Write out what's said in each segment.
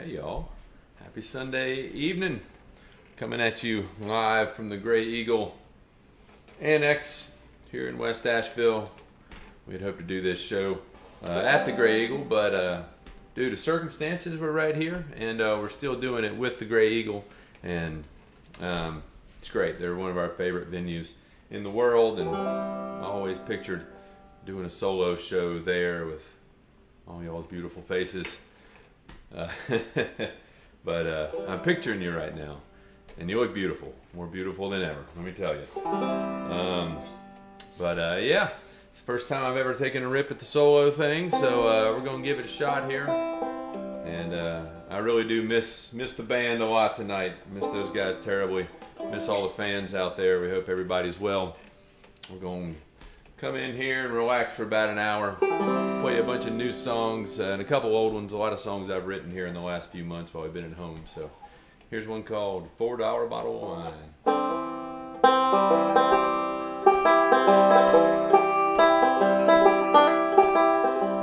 Hey y'all, happy Sunday evening. Coming at you live from the Gray Eagle Annex here in West Asheville. We had hoped to do this show at the Gray Eagle, but due to circumstances we're right here, and we're still doing it with the Gray Eagle, and it's great. They're one of our favorite venues in the world, and I always pictured doing a solo show there with all y'all's beautiful faces. But I'm picturing you right now, and you look beautiful, more beautiful than ever, let me tell you. Yeah, it's the first time I've ever taken a rip at the solo thing, so we're gonna give it a shot here. And I really do miss the band a lot tonight. Miss those guys terribly. Miss all the fans out there. We hope everybody's well. We're gonna come in here and relax for about an hour, play a bunch of new songs and a couple old ones, a lot of songs I've written here in the last few months while I've been at home. So here's one called $4 Bottle of Wine.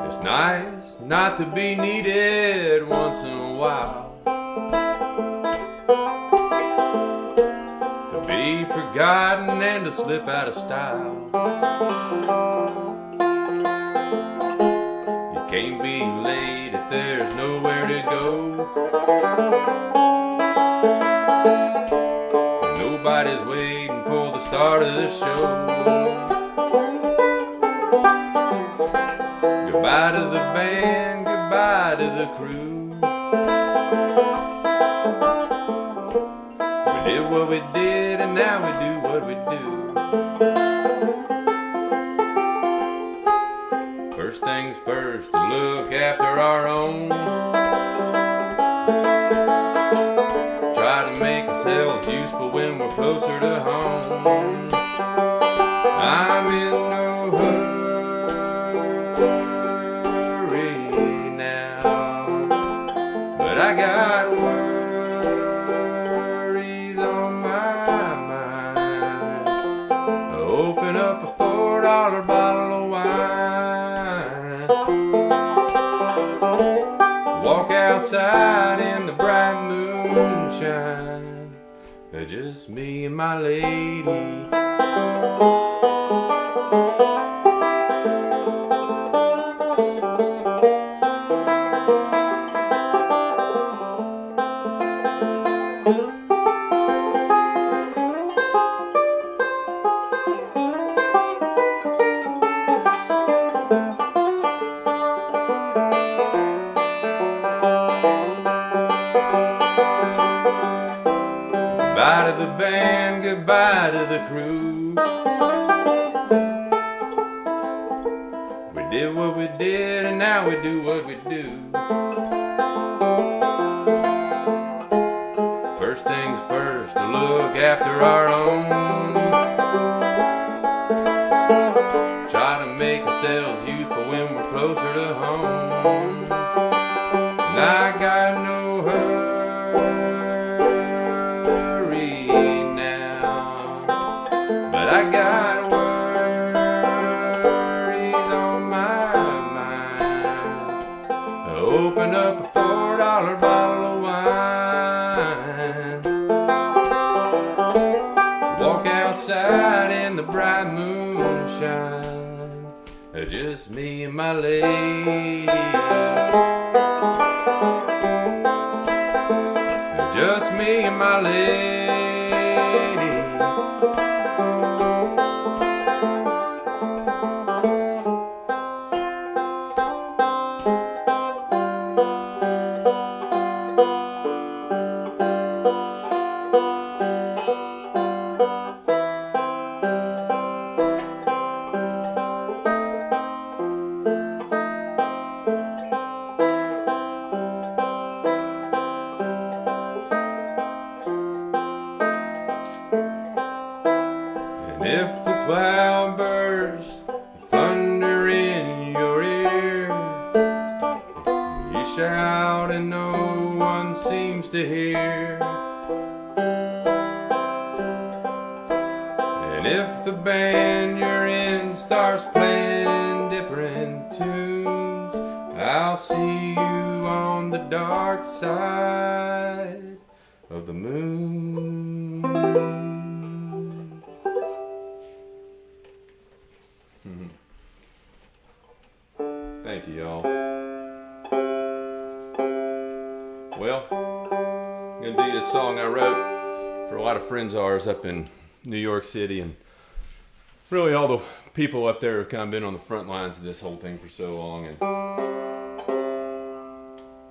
It's nice not to be needed once in a while, to be forgotten and to slip out of style. You can't be late if there's nowhere to go. Nobody's waiting for the start of the show. Goodbye to the band, goodbye to the crew. We did what we did and now we do what we do. First things first, to look after our own. Try to make ourselves useful when we're closer to home. I'm in no hurry now, but I got worries on my mind. Open up a $4 bottle of wine, walk outside in the bright moonshine, just me and my lady. Goodbye to the band, goodbye to the crew. We did what we did and now we do what we do. First things first, to look after our own. Try to make ourselves useful when we're closer to home. And I got no hurry now, but I got worries on my mind. Open up a $4 bottle of wine, walk outside in the bright moonshine, just me and my lady. Just me and my lady. If the cloud bursts, thunder in your ear, you shout and no one seems to hear. And if the band you're in starts playing different tunes, I I'll see you on the dark side of the moon. Thank you, y'all. Well, I'm going to do this song I wrote for a lot of friends of ours up in New York City, and really all the people up there have kind of been on the front lines of this whole thing for so long, and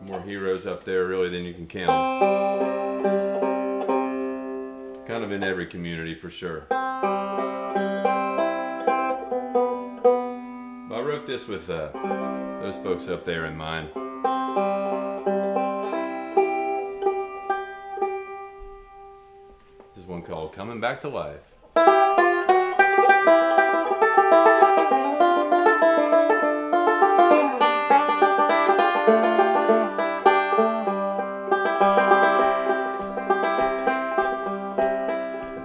more heroes up there really than you can count. Kind of in every community for sure. But I wrote this with those folks up there in mind. This is one called Coming Back to Life.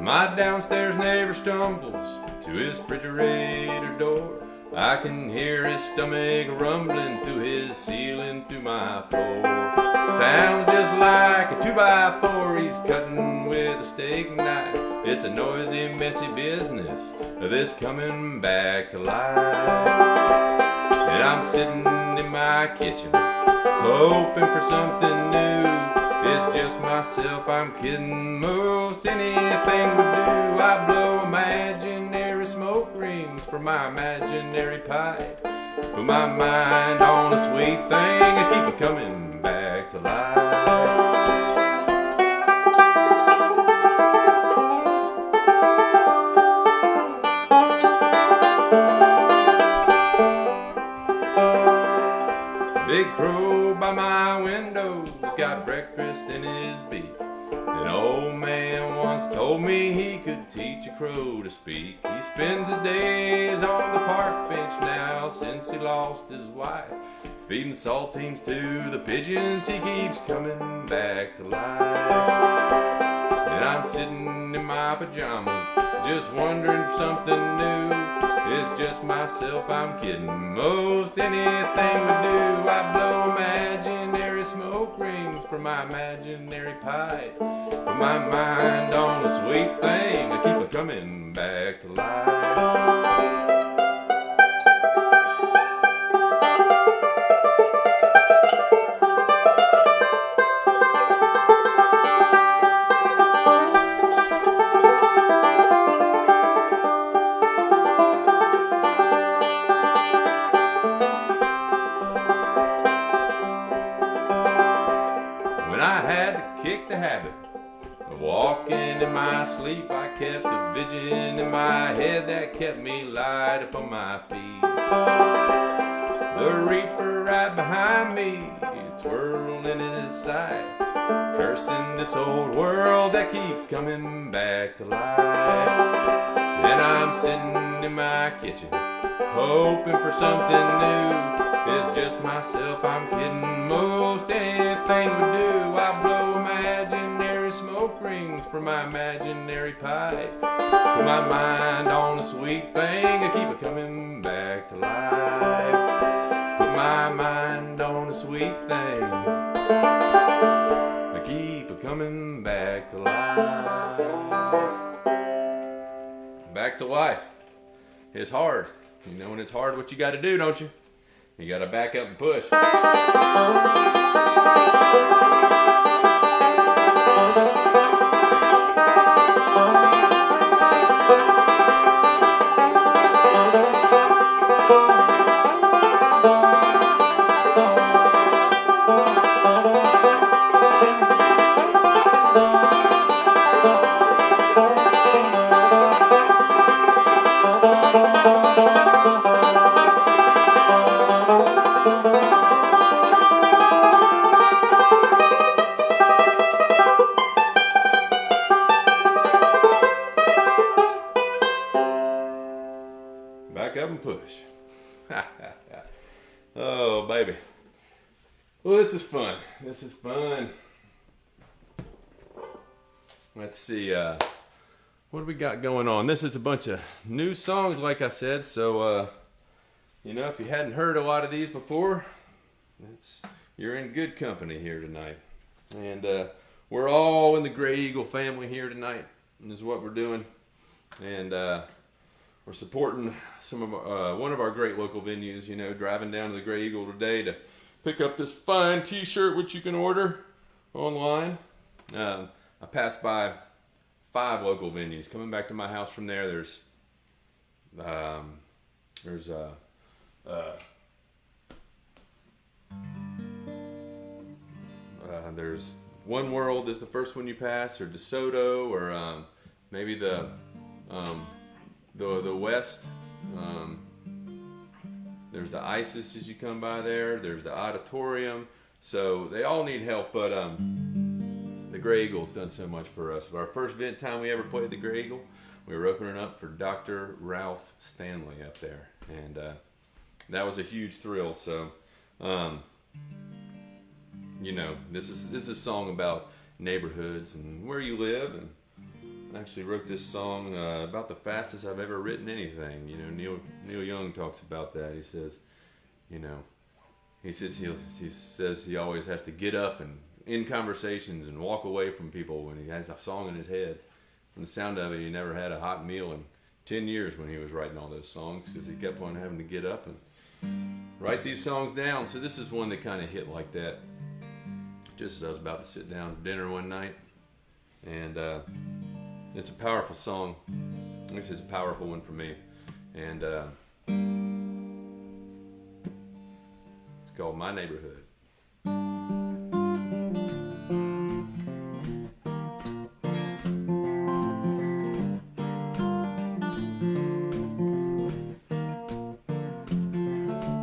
My downstairs neighbor stumbles to his refrigerator door. I can hear his stomach rumbling through his ceiling, through my floor. Sounds just like a 2x4 he's cutting with a steak knife. It's a noisy, messy business, this coming back to life. And I'm sitting in my kitchen, hoping for something new. It's just myself, I'm kidding. Most anything would do. I blow imaginary smoke rings for my imaginary pipe. Put my mind on a sweet thing and keep it coming back to life. Big crow by my window has got breakfast in his beak. An old man once told me he could teach a crow to speak. He spends his days on the park bench now since he lost his wife. Feeding saltines to the pigeons, he keeps coming back to life. And I'm sitting in my pajamas, just wondering for something new. It's just myself, I'm kidding. Most anything would do. I blow imaginary smoke rings for my imaginary pipe. Put my mind on a sweet thing, I keep it coming back to life. When I had to kick the habit of walking in my sleep, I kept a vision in my head that kept me light upon my feet. The reaper right behind me, twirling his scythe, cursing this old world that keeps coming back to life. And I'm sitting in my kitchen, hoping for something new. It's just myself, I'm kidding. Most anything would do. I blow imaginary smoke rings for my imaginary pipe. Put my mind on a sweet thing, I keep it coming back to life. Put my mind on a sweet thing, I keep it coming back to life. Back to life. It's hard. You know when it's hard what you got to do, don't you? You got to back up and push. Back up and push. Oh, baby. Well, this is fun. This is fun. Let's see. What do we got going on? This is a bunch of new songs, like I said. So, you know, if you hadn't heard a lot of these before, You're in good company here tonight. And we're all in the Gray Eagle family here tonight. And this is what we're doing. And we're supporting one of our great local venues, driving down to the Gray Eagle today to pick up this fine t-shirt, which you can order online. I passed by 5 local venues. Coming back to my house from there, there's One World is the first one you pass, or DeSoto, or maybe the West. There's the ISIS as you come by there. There's the Auditorium. So they all need help, but the Gray Eagle's done so much for us. Our first time we ever played the Gray Eagle, we were opening up for Dr. Ralph Stanley up there, and that was a huge thrill. So, this is a song about neighborhoods and where you live, and I actually wrote this song about the fastest I've ever written anything. Neil Young talks about that. He says, he says he always has to get up and end conversations and walk away from people when he has a song in his head. From the sound of it, he never had a hot meal in 10 years when he was writing all those songs, because he kept on having to get up and write these songs down. So this is one that kind of hit like that, just as I was about to sit down for dinner one night. And it's a powerful song. At least it's a powerful one for me. And it's called My Neighborhood.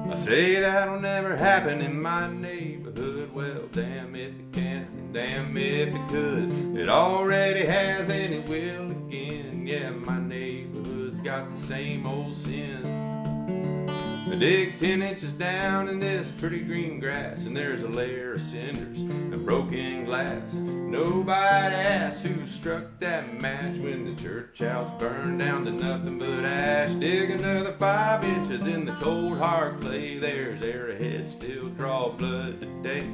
I say that'll never happen in my neighborhood. Well, damn if it can, and damn if it could. It already has and it will again. Yeah, my neighborhood's got the same old sin. I dig 10 inches down in this pretty green grass, and there's a layer of cinders and broken glass. Nobody asks who struck that match when the church house burned down to nothing but ash. Dig another 5 inches in the cold hard clay. There's arrowheads still draw blood today.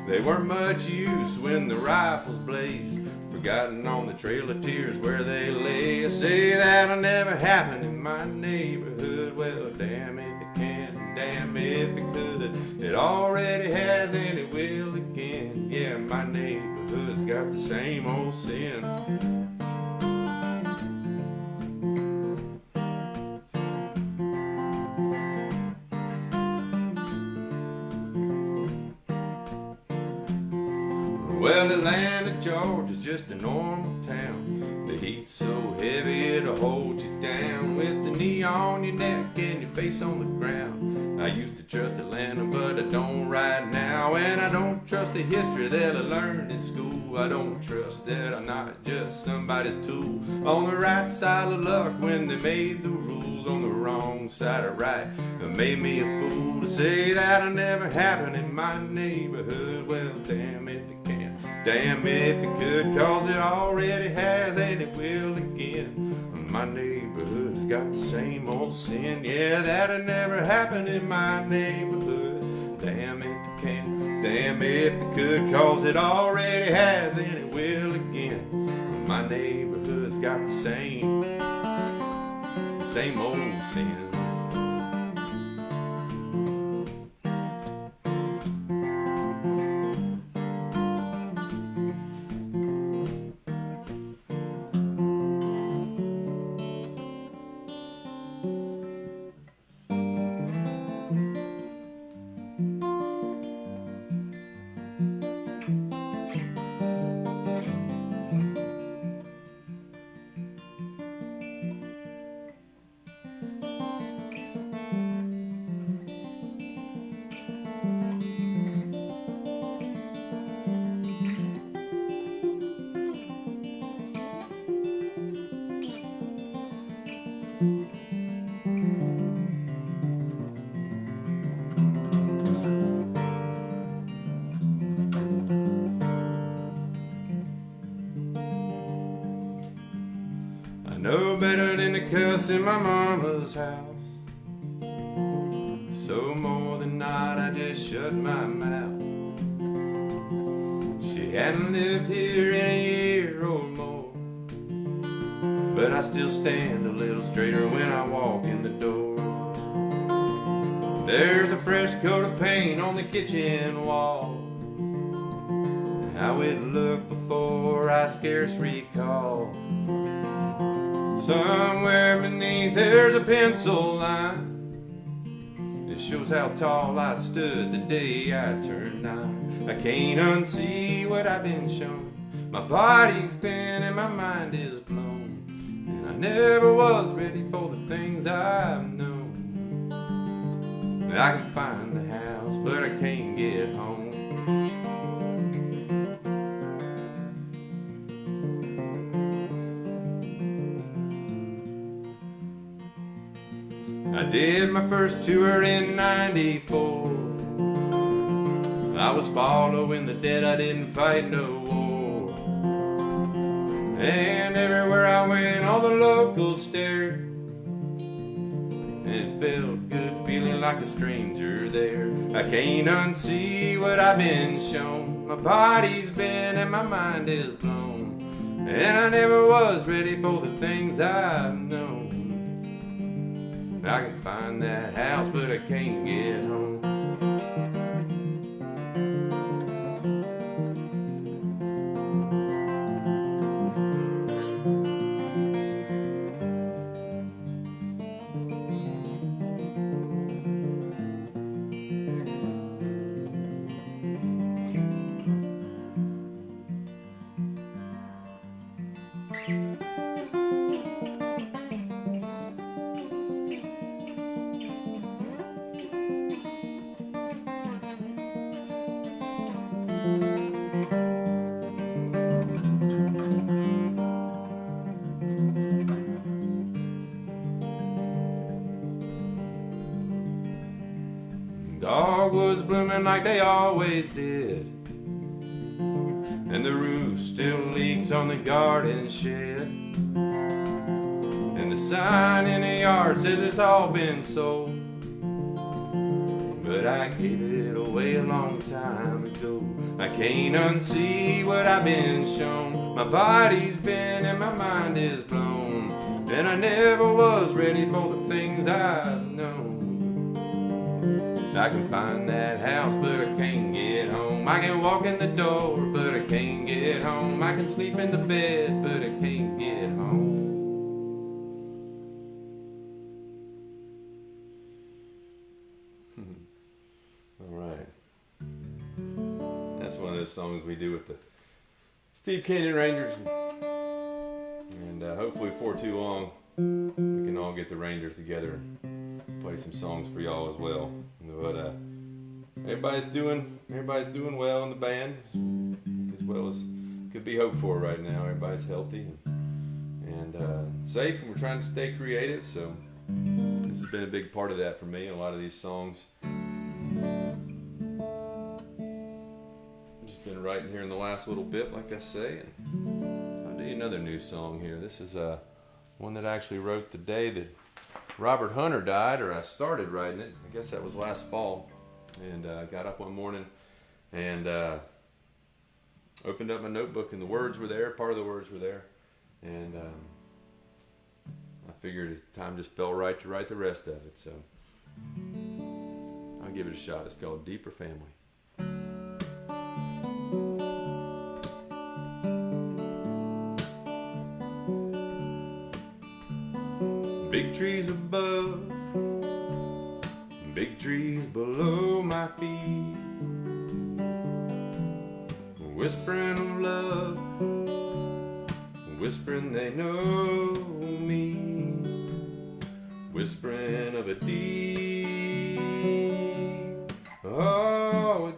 They weren't much use when the rifles blazed, forgotten on the trail of tears where they lay. I say that'll never happen in my neighborhood. Well, damn if it can, damn if it could. It already has and it will again. Yeah, my neighborhood's got the same old sin. Well, Atlanta, Georgia's just a normal town. The heat's so heavy it'll hold you down, with the knee on your neck and your face on the ground. I used to trust Atlanta, but I don't right now. And I don't trust the history that I learned in school. I don't trust that I'm not just somebody's tool. On the right side of luck when they made the rules, on the wrong side of right it made me a fool. To say that'll never happen in my neighborhood. Well, damn if it can, damn if it could, cause it already has and it will again. My neighborhood's got the same old sin. Yeah, that'll never happen in my neighborhood. Damn if it can, damn if it could, cause it already has and it will again. My neighborhood's got the same old sin. No better than to cuss in my mama's house. So more than not, I just finally shut my mouth. She hadn't lived here in a year or more, but I still stand a little straighter when I walk in the door. There's a fresh coat of paint on the kitchen wall. How it looked before I scarce recall. Somewhere beneath there's a pencil line. It shows how tall I stood the day I turned 9. I can't unsee what I've been shown. My body's bent and my mind is blown, and I never was ready for the things I've known. I can find the house, but I can't get home. I did my first tour in '94. I was following the dead, I didn't fight no war. And everywhere I went, all the locals stared, and it felt good feeling like a stranger there. I can't unsee what I've been shown. My body's bent and my mind is blown, and I never was ready for the things I've known. I can find that house, but I can't get home. Dogwoods blooming like they always did, and the roof still leaks on the garden shed, and the sign in the yard says it's all been sold, but I gave it away a long time ago. I can't unsee what I've been shown. My body's bent and my mind is blown, and I never was ready for the things I've known. I can find that house, but I can't get home. I can walk in the door, but I can't get home. I can sleep in the bed, but I can't get home. All right. That's one of those songs we do with the Steve Canyon Rangers. And hopefully before too long, we can all get the Rangers together and play some songs for y'all as well. But everybody's doing well in the band, as well as could be hoped for right now. Everybody's healthy and safe, and we're trying to stay creative. So this has been a big part of that for me. A lot of these songs, just been writing here in the last little bit, like I say. And I'll do you another new song here. This is one that I actually wrote the day that Robert Hunter died, or I started writing it. I guess that was last fall. And I got up one morning and opened up my notebook, and the words were there. Part of the words were there. And I figured time just fell right to write the rest of it. So I'll give it a shot. It's called Deeper Family. Big trees above, big trees below my feet, whispering of love, whispering they know me, whispering of a deep, oh,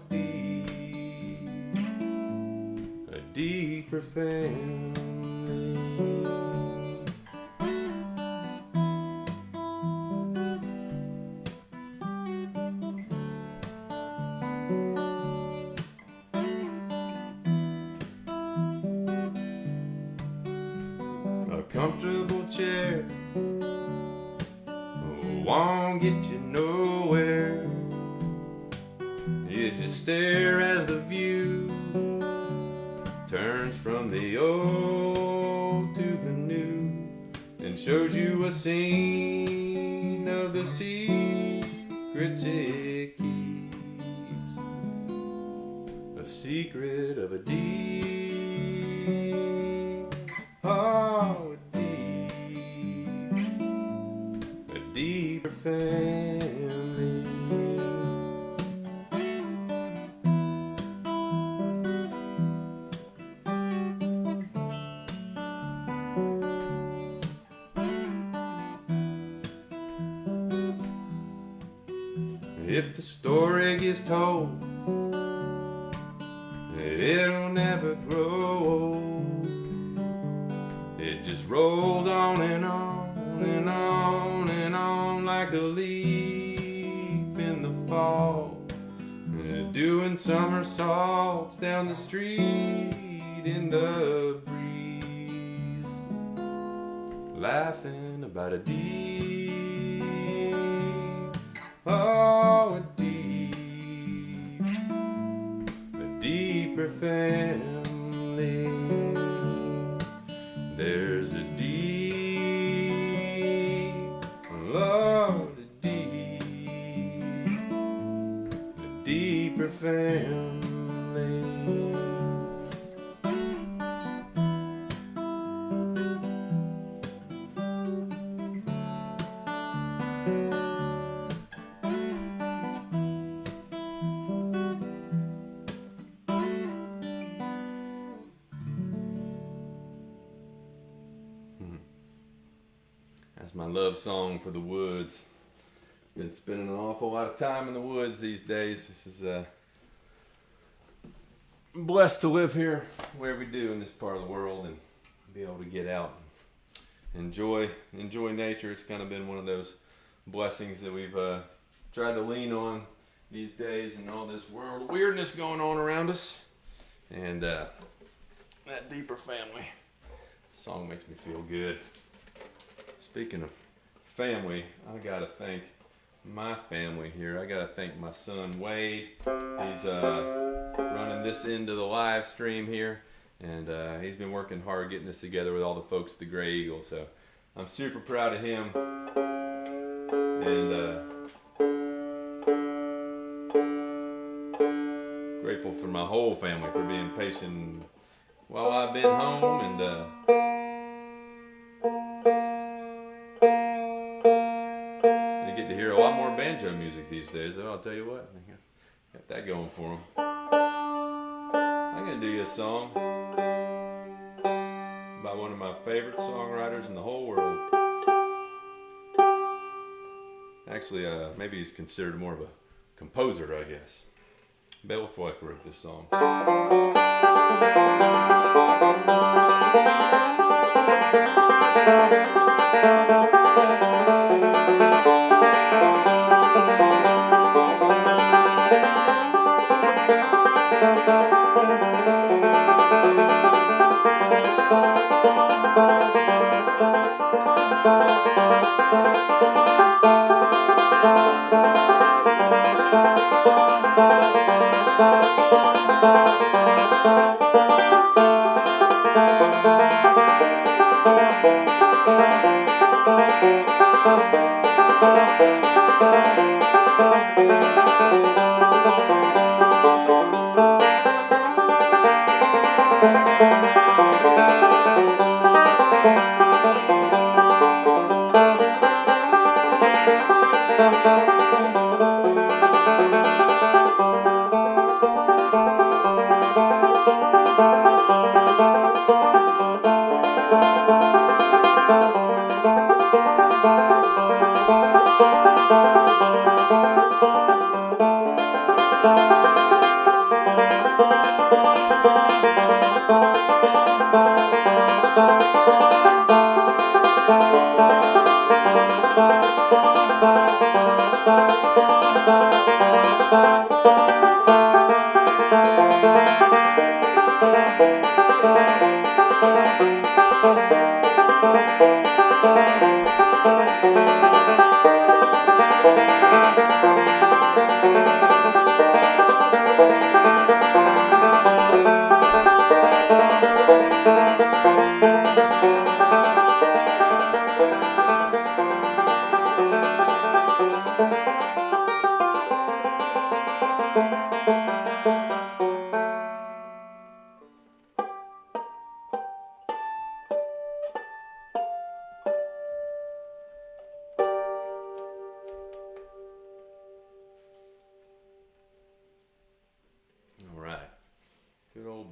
a deeper family. Comfortable chair won't get you nowhere. You just stare as the view turns from the old to the new, and shows you a scene of the secrets it keeps. A secret of a deep, oh, a deeper family. If the story gets told, it'll never grow old. It just rolls on and on and on and on like a leaf in the fall, doing somersaults down the street in the breeze, laughing about a deep, oh, a deeper family. There's a deep, Lord, a deeper family. That's my love song for the woods. Been spending an awful lot of time in the woods these days. This is blessed to live here, where we do in this part of the world, and be able to get out and enjoy nature. It's kind of been one of those blessings that we've tried to lean on these days, and all this world of weirdness going on around us. And that deeper family song makes me feel good. Speaking of family, I gotta thank my family here. I gotta thank my son Wade. He's running this end of the live stream here, and he's been working hard getting this together with all the folks at the Gray Eagle. So I'm super proud of him, and grateful for my whole family for being patient while I've been home, and I get to hear a lot more banjo music these days, though. I'll tell you what, got that going for them. I'm gonna do you a song by one of my favorite songwriters in the whole world. Actually, maybe he's considered more of a composer, I guess. Bill Fleck wrote this song.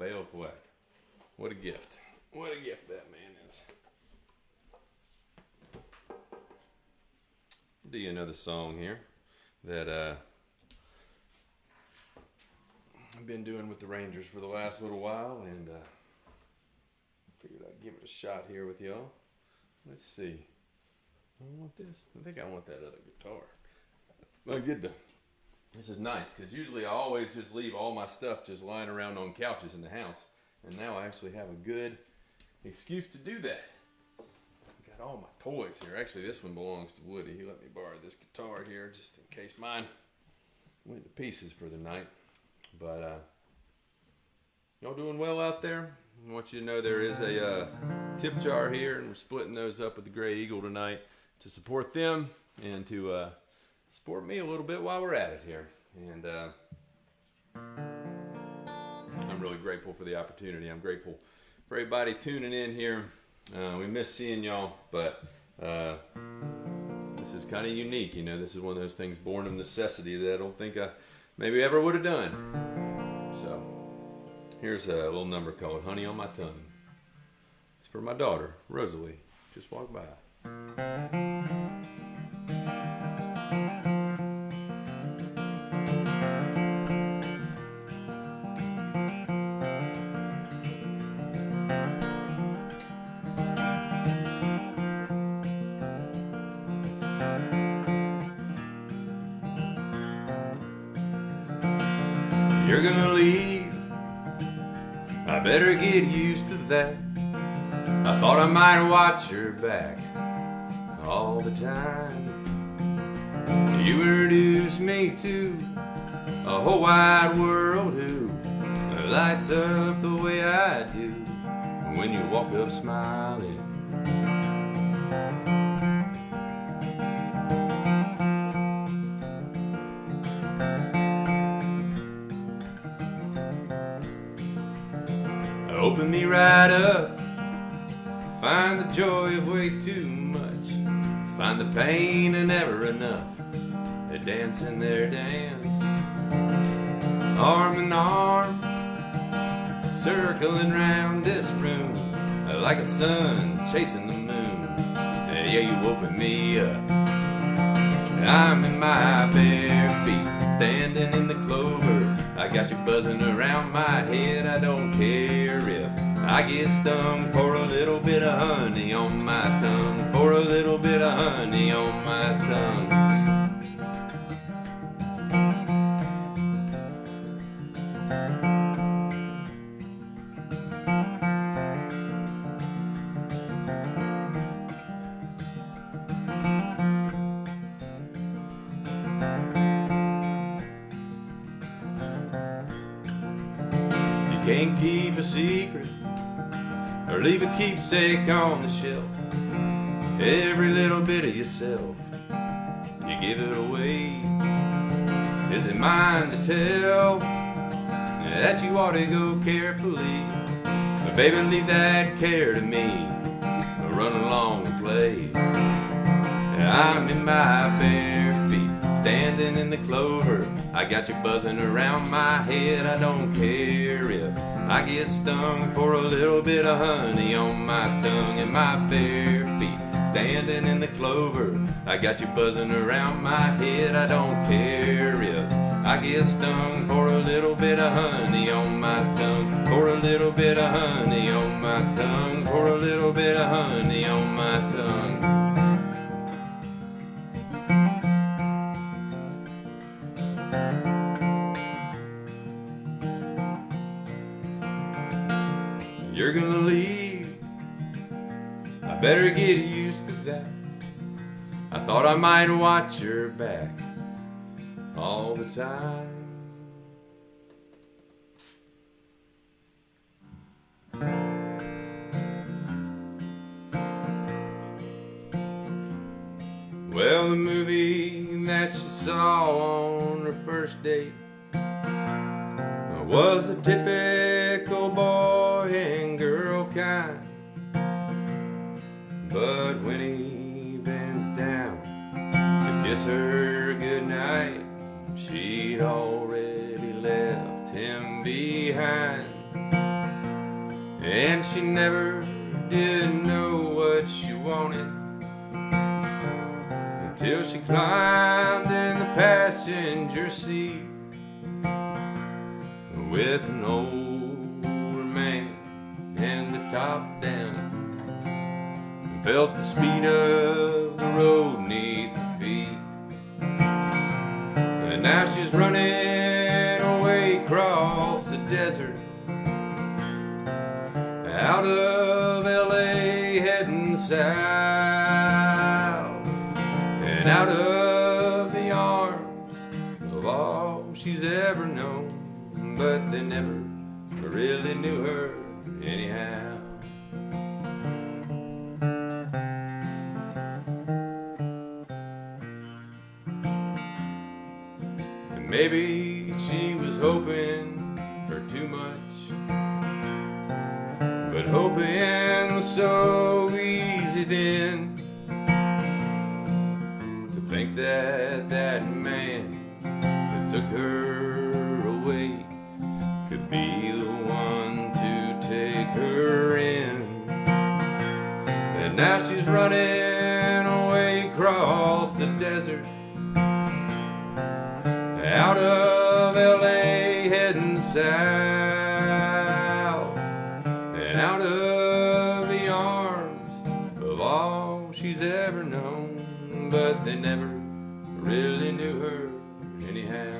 Hail Flag. What a gift. What a gift that man is. I'll do you another song here that I've been doing with the Rangers for the last little while, and figured I'd give it a shot here with y'all. Let's see. I want this. I think I want that other guitar. I get to. This is nice because usually I always just leave all my stuff just lying around on couches in the house, and now I actually have a good excuse to do that. Got all my toys here. Actually, this one belongs to Woody. He let me borrow this guitar here just in case mine went to pieces for the night. But y'all doing well out there? I want you to know there is a tip jar here, and we're splitting those up with the Gray Eagle tonight to support them and to support me a little bit while we're at it here. And I'm really grateful for the opportunity. I'm grateful for everybody tuning in here. We miss seeing y'all, but this is kind of unique. You know, this is one of those things born of necessity that I don't think I maybe ever would have done. So here's a little number called Honey on My Tongue. It's for my daughter, Rosalie. Just walked by. You're gonna leave, I better get used to that. I thought I might watch your back all the time. You introduced me to a whole wide world who lights up the way I do when you walk up smiling. Open me right up, find the joy of way too much, find the pain of never enough. They're dancing their dance, arm in arm, circling round this room like a sun chasing the moon. Yeah, you open me up, I'm in my bare feet, standing in the clover. I got you buzzing around my head. I don't care if I get stung, for a little bit of honey on my tongue, for a little bit of honey on my tongue. Can't keep a secret or leave a keepsake on the shelf. Every little bit of yourself, you give it away. Is it mine to tell that you ought to go carefully? But baby, leave that care to me. Run along and play. I'm in my bare feet, standing in the clover. I got you buzzing around my head. I don't care if I get stung, for a little bit of honey on my tongue and my bare feet, standing in the clover. I got you buzzing around my head. I don't care if I get stung, for a little bit of honey on my tongue, for a little bit of honey on my tongue, for a little bit of honey on my tongue. You're gonna leave, I better get used to that. I thought I might watch your back all the time. Well, the movie that you saw on her first date was the typical boy and girl kind. But when he bent down to kiss her goodnight, she'd already left him behind. and she never did know what she wanted until she climbed in the passenger seat with an older man and the top down, and felt the speed of the road neath her feet. And now she's running away across the desert, out of LA heading south, and out of the arms of all she's ever known, but they never really knew her anyhow. And maybe she was hoping for too much, but hoping was so easy then, to think that that man that took her away could be the one to take her in. And now she's running away across the desert, out of LA heading south, and out of the arms of all she's ever known, but they never really knew her anyhow.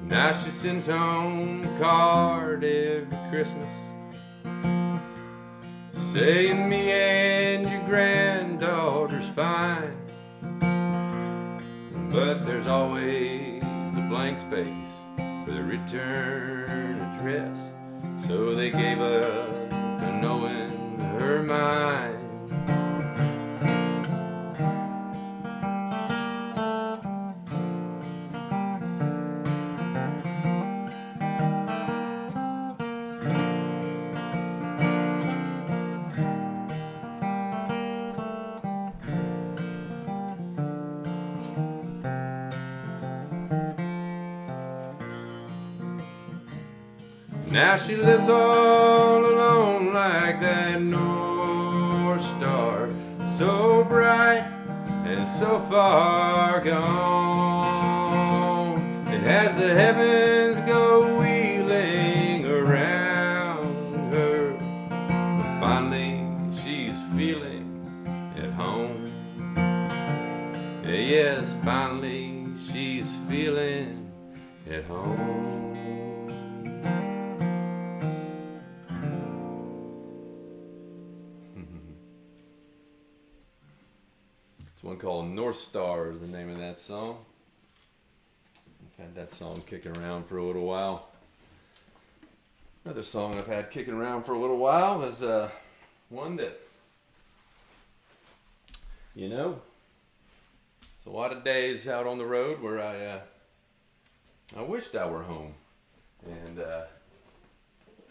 Now she sends home a card every Christmas saying me and your granddaughter's fine, but there's always a blank space for the return address, so they gave up knowing her mind. Now she lives all alone like that North Star, so bright and so far gone. It has the heavens go wheeling around her, but finally she's feeling at home. Yes, finally she's feeling at home. One called North Star is the name of that song. I've had that song kicking around for a little while. Another song I've had kicking around for a little while is one that, you know, it's a lot of days out on the road where I wished I were home. And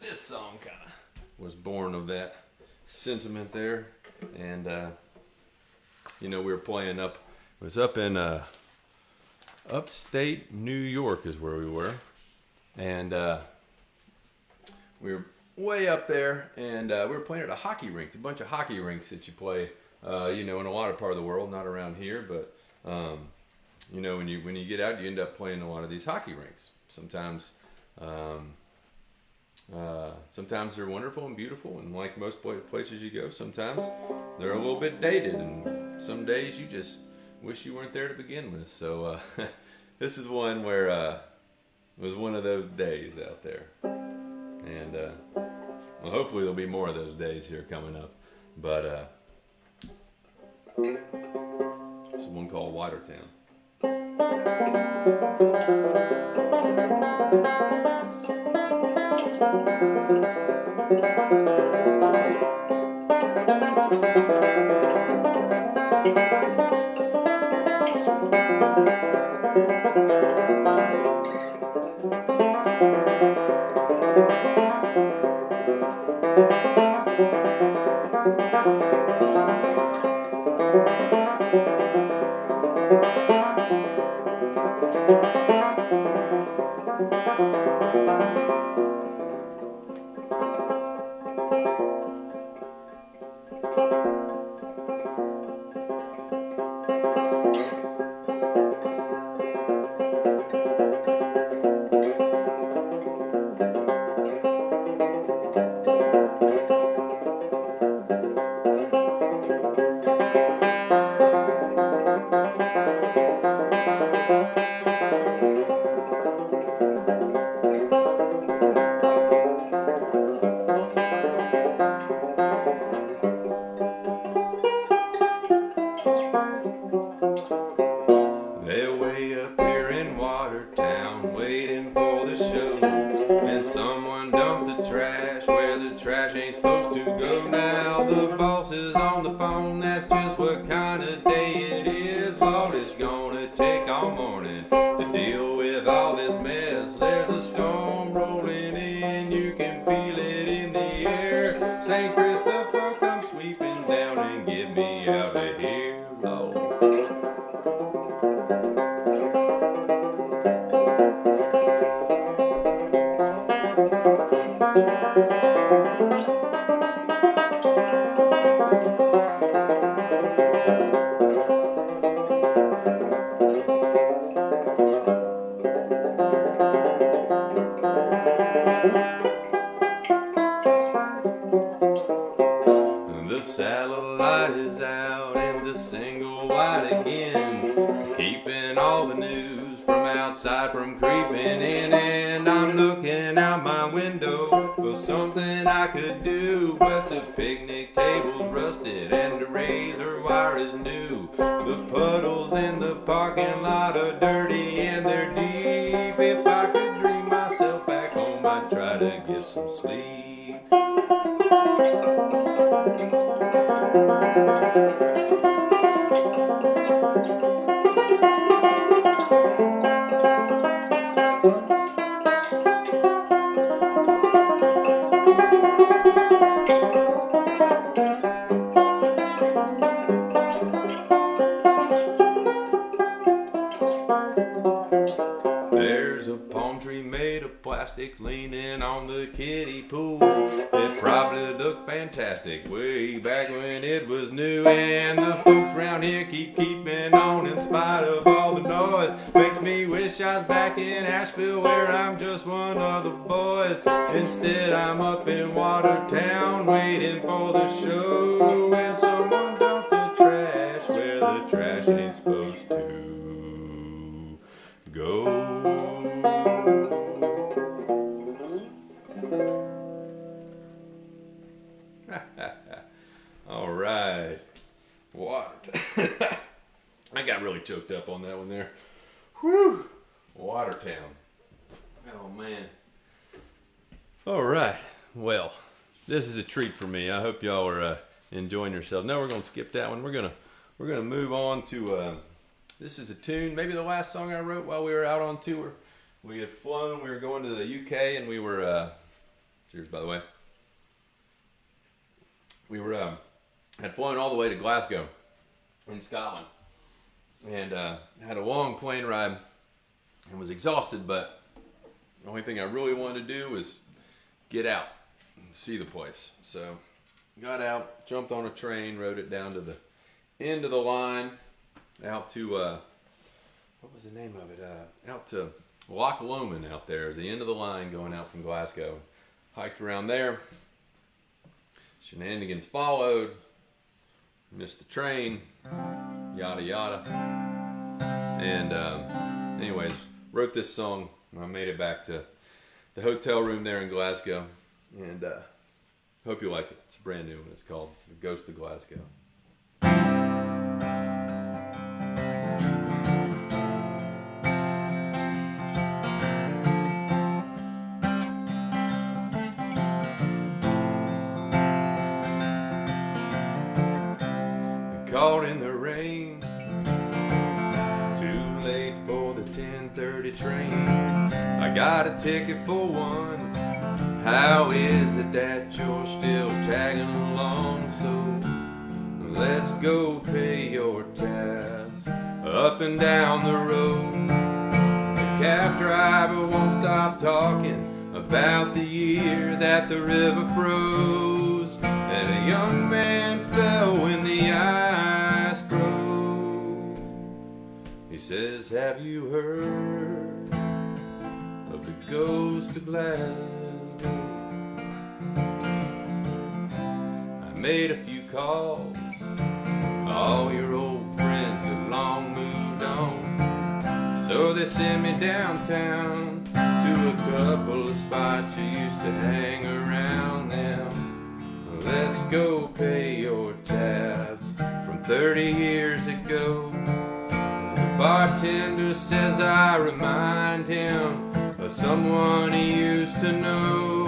this song kind of was born of that sentiment there. And you know, we were playing up, it was up in upstate New York is where we were. And we were way up there, and we were playing at a hockey rink, a bunch of hockey rinks that you play, you know, in a lot of part of the world, not around here, but, you know, when you get out, you end up playing a lot of these hockey rinks. Sometimes they're wonderful and beautiful, and like most places you go, sometimes they're a little bit dated, and some days you just wish you weren't there to begin with. So this is one where it was one of those days out there, and well, hopefully there'll be more of those days here coming up. But this is one called Watertown. what kind of day it is. Lord, it's gonna take all morning to deal with all this mess. There's a storm rolling in, you can feel it in the air. St. Christopher, come sweeping down and get me out of here, Lord. The satellite is out and the single wide again, keeping all the news from outside from creeping in. And I'm looking out my window for something I could do, but the picnic table's rusted and the razor wire is new. The puddles in the parking lot are dirty and they're deep. If I could dream myself back home, I'd try to get some sleep. There's a palm tree made of plastic leaning on the kiddie pool. It probably looked fantastic way back when it was new. And the folks around here keeping on in spite of all the noise. Makes me wish I was back in Asheville where I'm just one of the boys. Instead I'm up in Watertown waiting for the show. And someone dumped the trash where the trash ain't supposed to go. All right. Water. I got really choked up on that one there. Whew. Watertown. Oh, man. All right. Well, this is a treat for me. I hope y'all are enjoying yourselves. No, we're going to skip that one. We're gonna move on to this is a tune, maybe the last song I wrote while we were out on tour. We had flown. We were going to the UK, and we were cheers, by the way. We were had flown all the way to Glasgow in Scotland, and had a long plane ride and was exhausted, but the only thing I really wanted to do was get out and see the place. So got out, jumped on a train, rode it down to the end of the line, out to what was the name of it? Out to Loch Lomond out there is the end of the line going out from Glasgow. Hiked around there. Shenanigans followed. Missed the train. Yada yada. And anyways, wrote this song when I made it back to the hotel room there in Glasgow. And hope you like it. It's a brand new one. It's called The Ghost of Glasgow. Caught in the rain, too late for the 10:30 train. I got a ticket for one. How is it that you're still tagging along? So let's go pay your tabs up and down the road. The cab driver won't stop talking about the year that the river froze, and a young man fell when the ice broke. He says, have you heard of the ghost of Glasgow? I made a few calls, all your old friends have long moved on, so they sent me downtown to a couple of spots you used to hang around them. Let's go pay your tabs from 30 years ago. The bartender says I remind him of someone he used to know,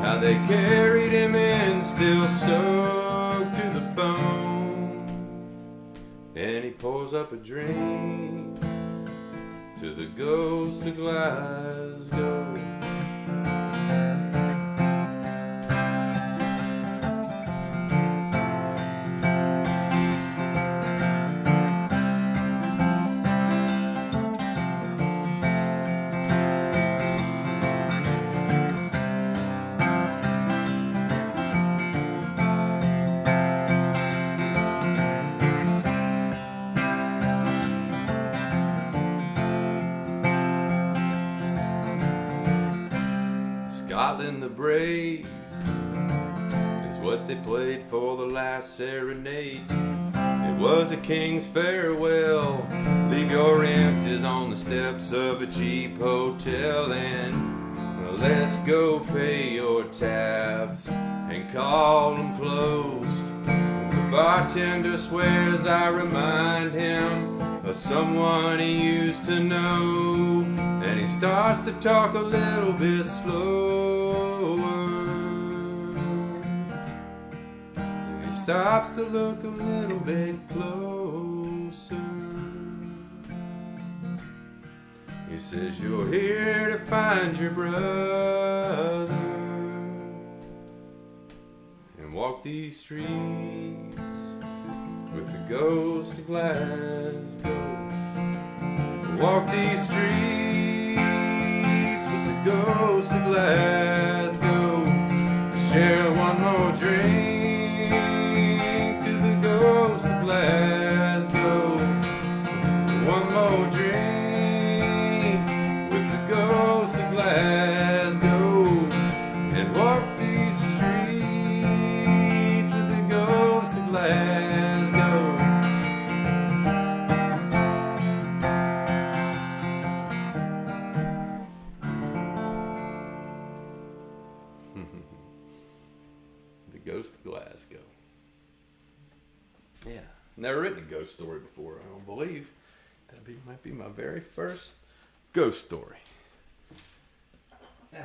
how they carried him in still soaked to the bone. and he pours up a drink to the ghost of Glasgow. Scotland the Brave is what they played for the last serenade. It was a king's farewell. Leave your empties on the steps of a cheap hotel and let's go pay your tabs and call them closed. The bartender swears I remind him of someone he used to know, and he starts to talk a little bit slower, and he stops to look a little bit closer. He says, you're here to find your brother and walk these streets with the ghost of Glasgow. Walk these streets with the ghost of Glasgow. Share one more drink to the ghost of Glasgow. One more drink with the ghost of Glasgow. And walk these streets with the ghost of Glasgow. Ghost of Glasgow. Yeah, never written a ghost story before, I don't believe. Might be my very first ghost story. You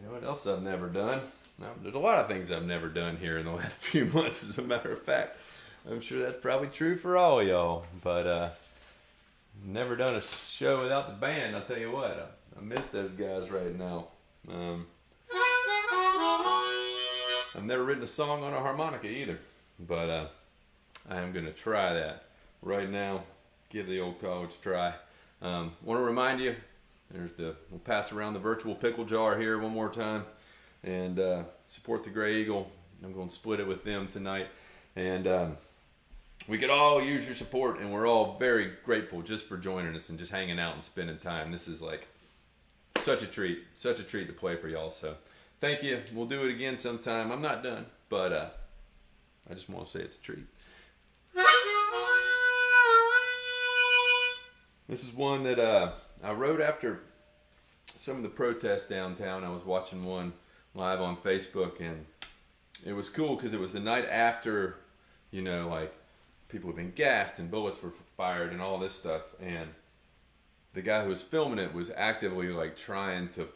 know what else I've never done? Now, there's a lot of things I've never done here in the last few months, as a matter of fact. I'm sure that's probably true for all of y'all, but never done a show without the band. I'll tell you what, I miss those guys right now. I've never written a song on a harmonica either, but I am going to try that right now. Give the old college try. Want to remind you, we'll pass around the virtual pickle jar here one more time, and support the Gray Eagle. I'm going to split it with them tonight, and we could all use your support, and we're all very grateful just for joining us and just hanging out and spending time. This is like such a treat to play for y'all. So thank you. We'll do it again sometime. I'm not done, but I just want to say it's a treat. This is one that I wrote after some of the protests downtown. I was watching one live on Facebook, and it was cool because it was the night after, like people had been gassed and bullets were fired and all this stuff. And the guy who was filming it was actively like trying to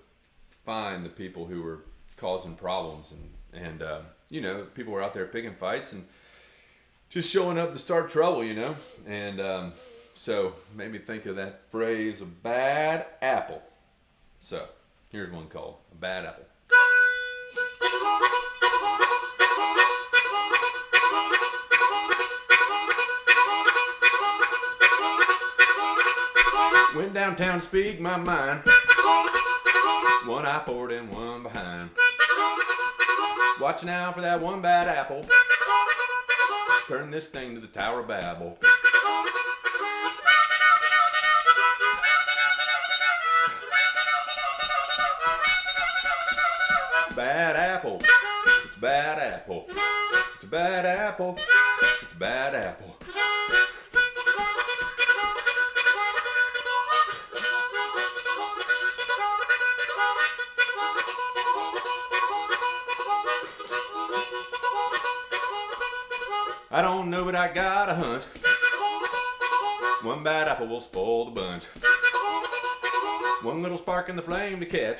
find the people who were causing problems, and people were out there picking fights and just showing up to start trouble, and so made me think of that phrase, a bad apple. So here's one called a bad apple. Went downtown to speak my mind, one eye forward and one behind. Watching out for that one bad apple. Turn this thing to the Tower of Babel. Bad apple. It's a bad apple. It's a bad apple. It's a bad apple. I don't know, but I got a hunch. One bad apple will spoil the bunch. One little spark in the flame to catch.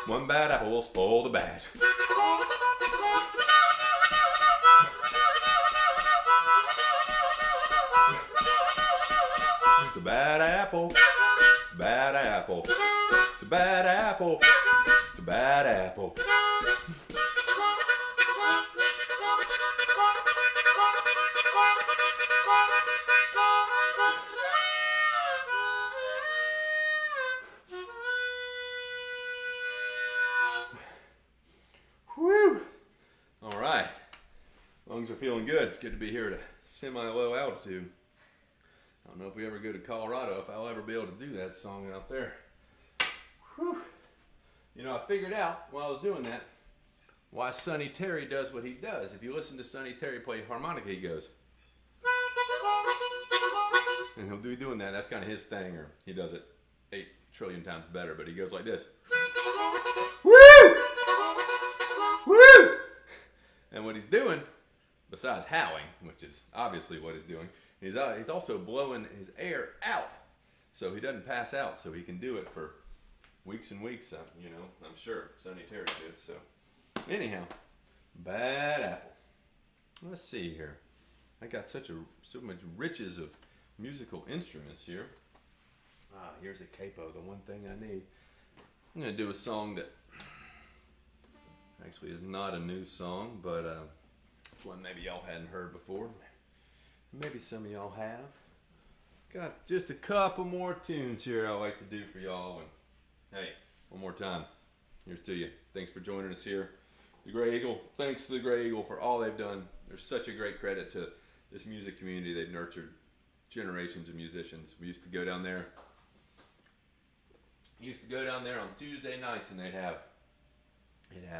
One bad apple will spoil the batch. bad apple. It's a bad apple. It's a bad apple. It's a bad apple. Whew. All right. Lungs are feeling good. It's good to be here at a semi-low altitude. I don't know if we ever go to Colorado, if I'll ever be able to do that song out there. Whew. You know, I figured out while I was doing that why Sonny Terry does what he does. If you listen to Sonny Terry play harmonica, he goes. And he'll be doing that. That's kind of his thing, or he does it 8 trillion times better, but he goes like this. Woo! Woo! And what he's doing, besides howling, which is obviously what he's doing, he's also blowing his air out so he doesn't pass out, so he can do it for weeks and weeks, you know, I'm sure Sonny Terry did. So anyhow, bad apple. Let's see here. I got so much riches of musical instruments here. Here's a capo, the one thing I need. I'm going to do a song that actually is not a new song, but it's one maybe y'all hadn't heard before. Maybe some of y'all have. Got just a couple more tunes here I like to do for y'all. And hey, one more time, here's to you. Thanks for joining us here. The Gray Eagle, thanks to the Gray Eagle for all they've done. There's such a great credit to this music community. They've nurtured generations of musicians. We used to go down there. On Tuesday nights, and they'd have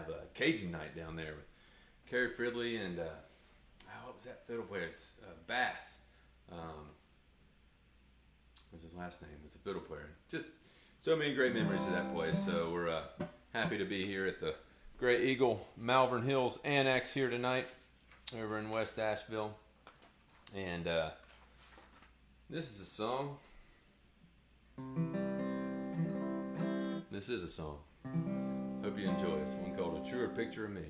a Cajun night down there with Kerry Fridley and what was that fiddle player? It's Bass. What's his last name? It's a fiddle player. Just so many great memories of that place. So we're happy to be here at the Gray Eagle Malvern Hills Annex here tonight over in West Asheville. And this is a song. This is a song. Hope you enjoy this one called A Truer Picture of Me.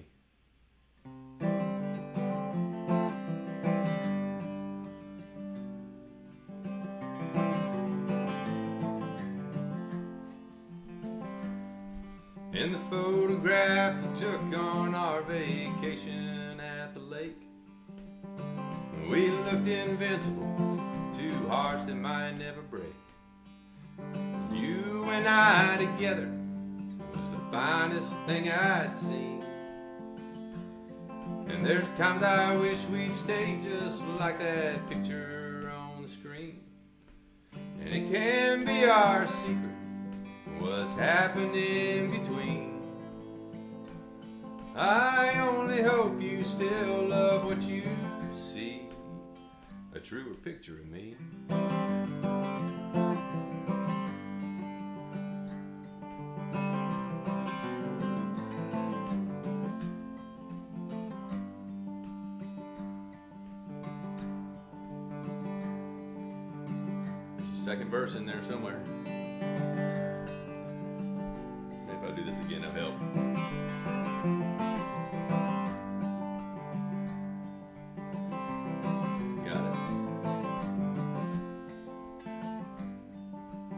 In the photograph we took on our vacation at the lake, we looked invincible, two hearts that might never break. You and I together was the finest thing I'd seen. And there's times I wish we'd stay just like that picture on the screen. And it can be our secret, what's happening between. I only hope you still love what you see, a truer picture of me. There's a second verse in there somewhere. Maybe if I do this again, it'll help.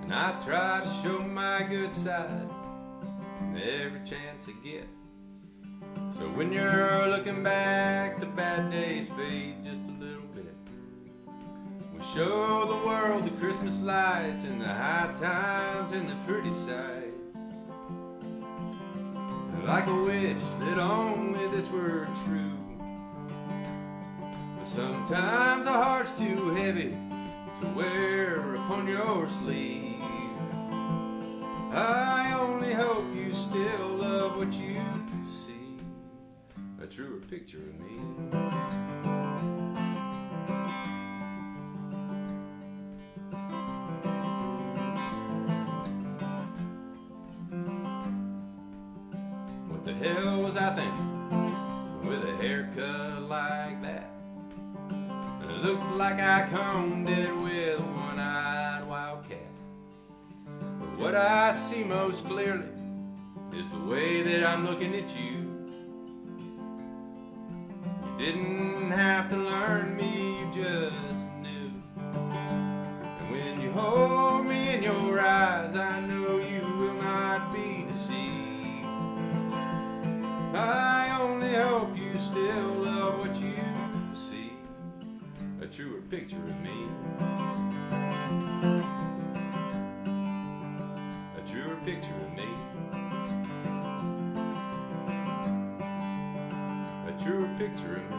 And I try to show my good side every chance I get. So when you're looking back, the bad days fade just a little bit. We show the world the Christmas lights and the high times and the pretty sights. Like a wish that only this were true. But sometimes a heart's too heavy to wear upon your sleeve. I only hope you still love what you see, a truer picture of me. What the hell was I thinking with a haircut like that? It looks like I combed it with a one-eyed wildcat. But what I see most clearly is the way that I'm looking at you. You didn't have to learn me, you just knew. And when you hold picture of me. A truer picture of me. A truer picture of me.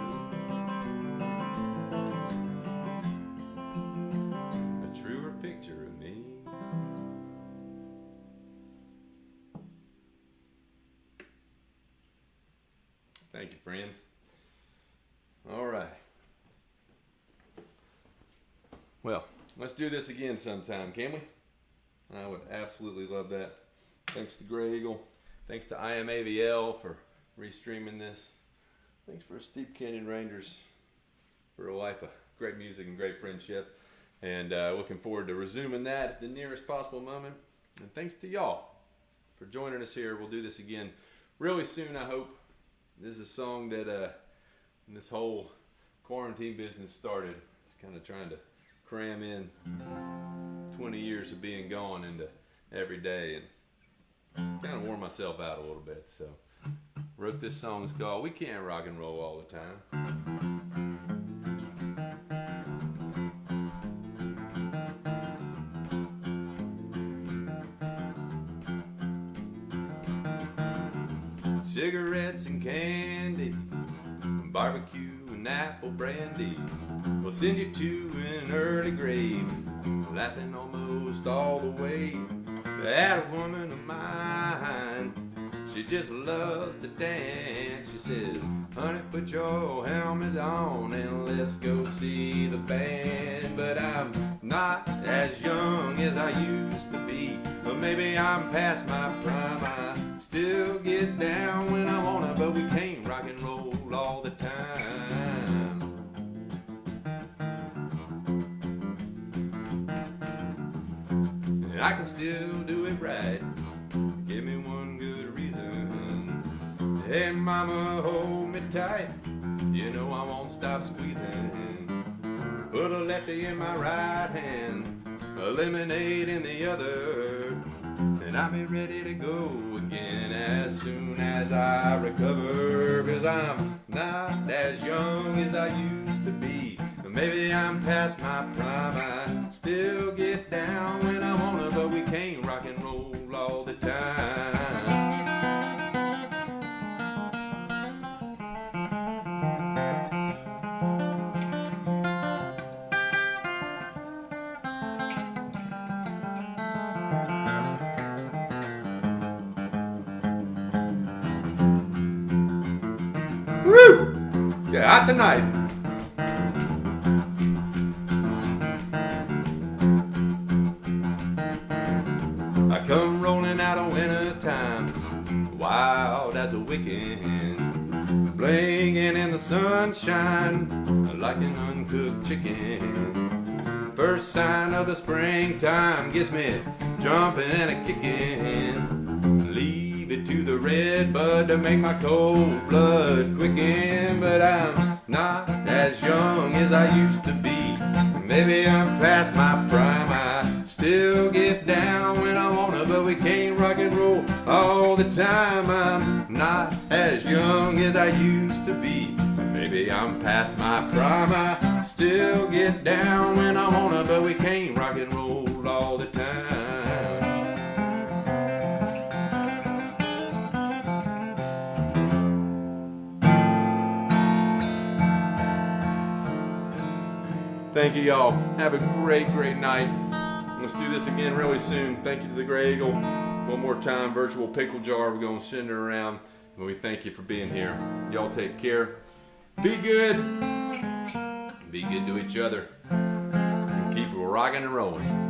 A truer picture of me. Thank you, friends. All right. Well, let's do this again sometime, can we? I would absolutely love that. Thanks to Grey Eagle. Thanks to IMAVL for restreaming this. Thanks for Steep Canyon Rangers for a life of great music and great friendship. And looking forward to resuming that at the nearest possible moment. And thanks to y'all for joining us here. We'll do this again really soon, I hope. This is a song that when this whole quarantine business started, just kind of trying to cram in 20 years of being gone into every day and kind of wore myself out a little bit. So wrote this song. It's called We Can't Rock and Roll All the Time. Cigarettes and candy, barbecue and apple brandy will send you to an early grave, laughing almost all the way. That a woman of mine, she just loves to dance. She says, honey, put your helmet on and let's go see the band. But I'm not as young as I used to be, or maybe I'm past my prime. I still get down when I wanna, but we can't rock and roll all the time. And I can still do it right. Give me one good reason. Hey mama, hold me tight. You know I won't stop squeezing. Put a lefty in my right hand, a lemonade in the other, and I'll be ready to go again as soon as I recover. 'Cause I'm not as young as I used to be. Maybe I'm past my prime. I still get down when I wanna, but we can't rock and roll all the time. Woo! Yeah, hot tonight. I come rolling out of winter time, wild as a weekend, blinking in the sunshine like an uncooked chicken. First sign of the springtime gets me jumping and a kicking. Leave it to the red bud to make my cold blood quicken. But I'm not as young as I used to be. Maybe I'm past my prime. I still get down when I wanna, but we can't rock and roll all the time. I'm not as young as I used to be. Maybe I'm past my prime. I still get down when I wanna, but we can't rock and roll all the time. Thank you, y'all. Have a great, great night. Let's do this again really soon. Thank you to the Grey Eagle. One more time, virtual pickle jar. We're going to send her around. And we thank you for being here. Y'all take care. Be good. Be good to each other. And keep rocking and rolling.